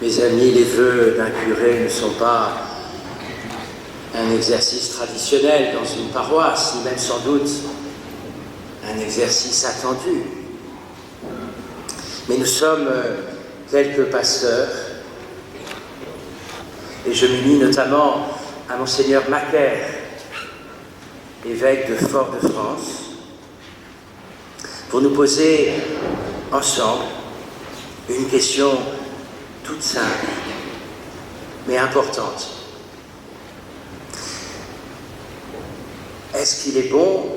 Mes amis, les vœux d'un curé ne sont pas un exercice traditionnel dans une paroisse, ni même sans doute un exercice attendu. Mais nous sommes quelques pasteurs, et je m'unis notamment à Monseigneur Macaire, évêque de Fort-de-France, pour nous poser ensemble une question toute simple, mais importante. Est-ce qu'il est bon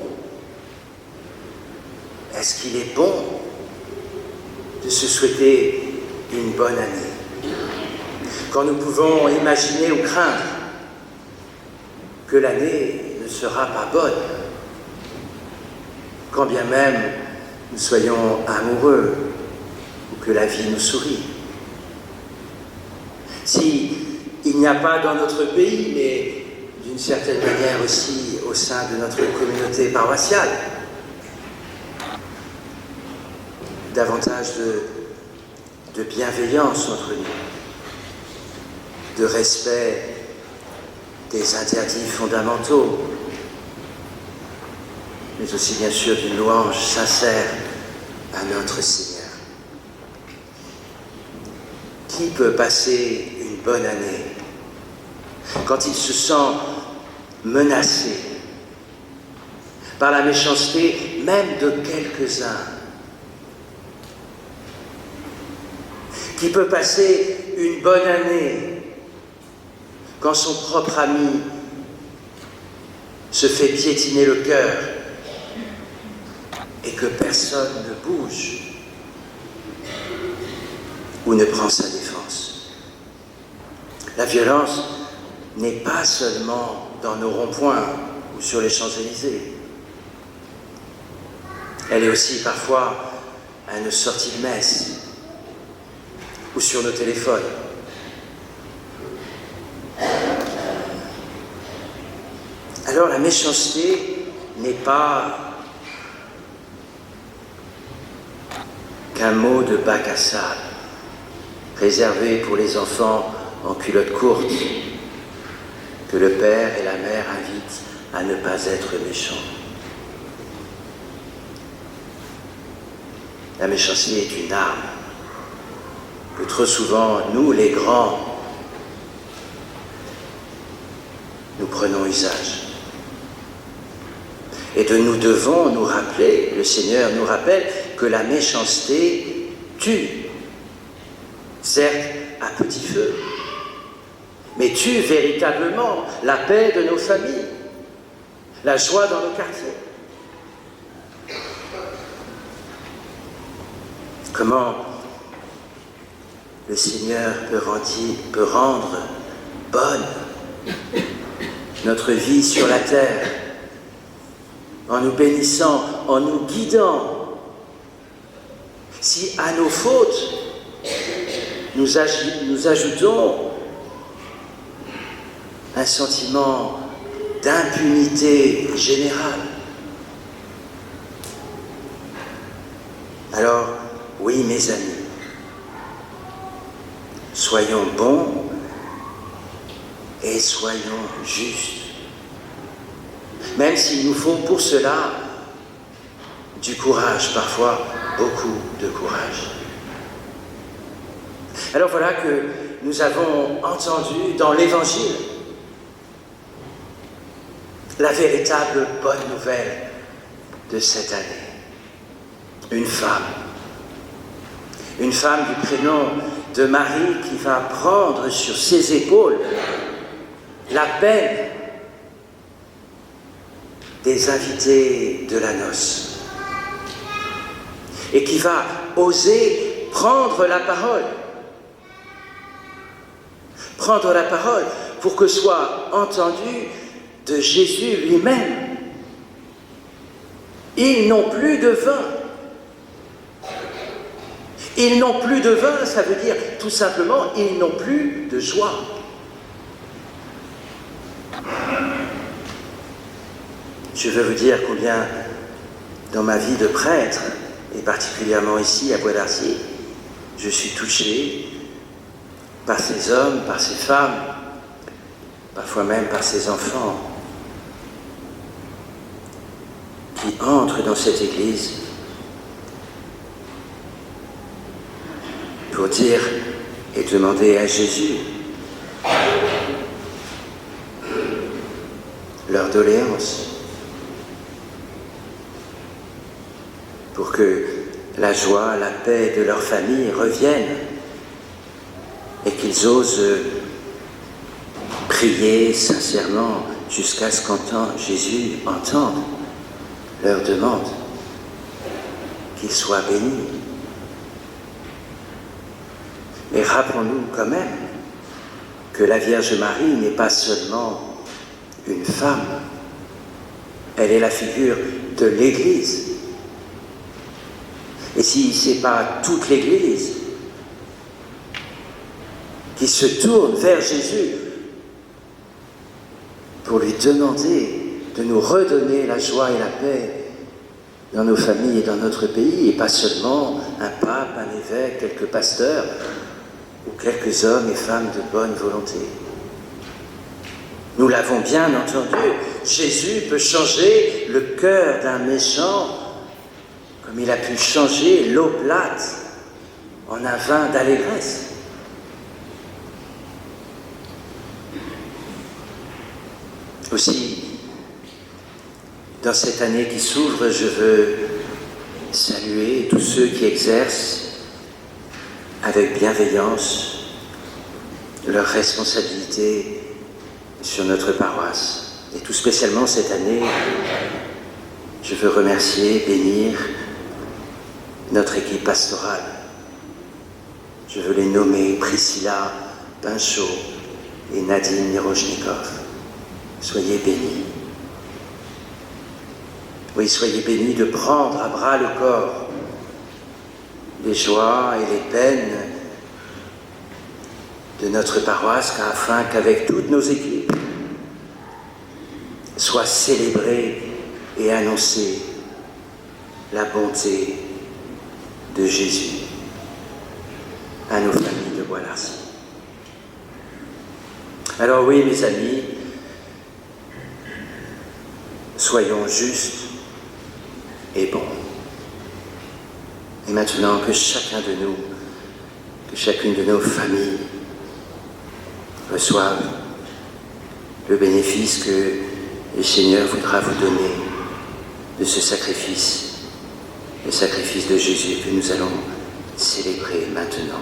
de se souhaiter une bonne année, quand nous pouvons imaginer ou craindre que l'année ne sera pas bonne, quand bien même nous soyons amoureux ou que la vie nous sourit? Si il n'y a pas dans notre pays, mais d'une certaine manière aussi au sein de notre communauté paroissiale, davantage de bienveillance entre nous, de respect des interdits fondamentaux, mais aussi bien sûr d'une louange sincère à notre Seigneur. Qui peut passer une bonne année quand il se sent menacé par la méchanceté même de quelques-uns? Qui peut passer une bonne année quand son propre ami se fait piétiner le cœur et que personne ne bouge ou ne prend sa défense? La violence n'est pas seulement dans nos ronds-points ou sur les Champs-Élysées. Elle est aussi parfois à nos sorties de messe ou sur nos téléphones. Alors la méchanceté n'est pas qu'un mot de bac à sable, réservé pour les enfants en culotte courte, que le père et la mère invitent à ne pas être méchants. La méchanceté est une arme que trop souvent, nous les grands, nous prenons usage. Et nous devons nous rappeler, le Seigneur nous rappelle que la méchanceté tue, certes à petit feu, mais tue véritablement la paix de nos familles, la joie dans nos quartiers. Comment le Seigneur peut rendre bonne notre vie sur la terre, en nous bénissant, en nous guidant, si à nos fautes nous ajoutons un sentiment d'impunité générale. Alors, oui, mes amis, soyons bons et soyons justes, même s'il nous faut pour cela du courage, parfois beaucoup de courage. Alors voilà que nous avons entendu dans l'Évangile la véritable bonne nouvelle de cette année. Une femme du prénom de Marie qui va prendre sur ses épaules la peine des invités de la noce et qui va oser prendre la parole pour que soit entendu de Jésus lui-même. Ils n'ont plus de vin. Ils n'ont plus de vin, ça veut dire tout simplement, ils n'ont plus de joie. Je veux vous dire combien, dans ma vie de prêtre, et particulièrement ici à Bois d'Arcy, je suis touché par ces hommes, par ces femmes, parfois même par ces enfants qui entrent dans cette Église pour dire et demander à Jésus leur doléance, pour que la joie, la paix de leur famille reviennent et qu'ils osent prier sincèrement jusqu'à ce Jésus entende leur demande, qu'ils soient bénis. Mais rappelons-nous quand même que la Vierge Marie n'est pas seulement une femme, elle est la figure de l'Église. Et si ce n'est pas toute l'Église qui se tourne vers Jésus pour lui demander de nous redonner la joie et la paix dans nos familles et dans notre pays, et pas seulement un pape, un évêque, quelques pasteurs, ou quelques hommes et femmes de bonne volonté. Nous l'avons bien entendu, Jésus peut changer le cœur d'un méchant comme il a pu changer l'eau plate en un vin d'allégresse. Aussi, dans cette année qui s'ouvre, je veux saluer tous ceux qui exercent avec bienveillance leurs responsabilités sur notre paroisse. Et tout spécialement cette année, je veux remercier, bénir notre équipe pastorale. Je veux les nommer Priscilla Pinchot et Nadine Mirochnikov. Soyez bénis. Oui, soyez bénis de prendre à bras le corps les joies et les peines de notre paroisse, afin qu'avec toutes nos équipes soit célébrée et annoncée la bonté de Jésus à nos familles de Bois-Larcy. Alors oui, mes amis, soyons justes et bons. Et maintenant que chacun de nous, que chacune de nos familles reçoivent le bénéfice que le Seigneur voudra vous donner de ce sacrifice, le sacrifice de Jésus que nous allons célébrer maintenant.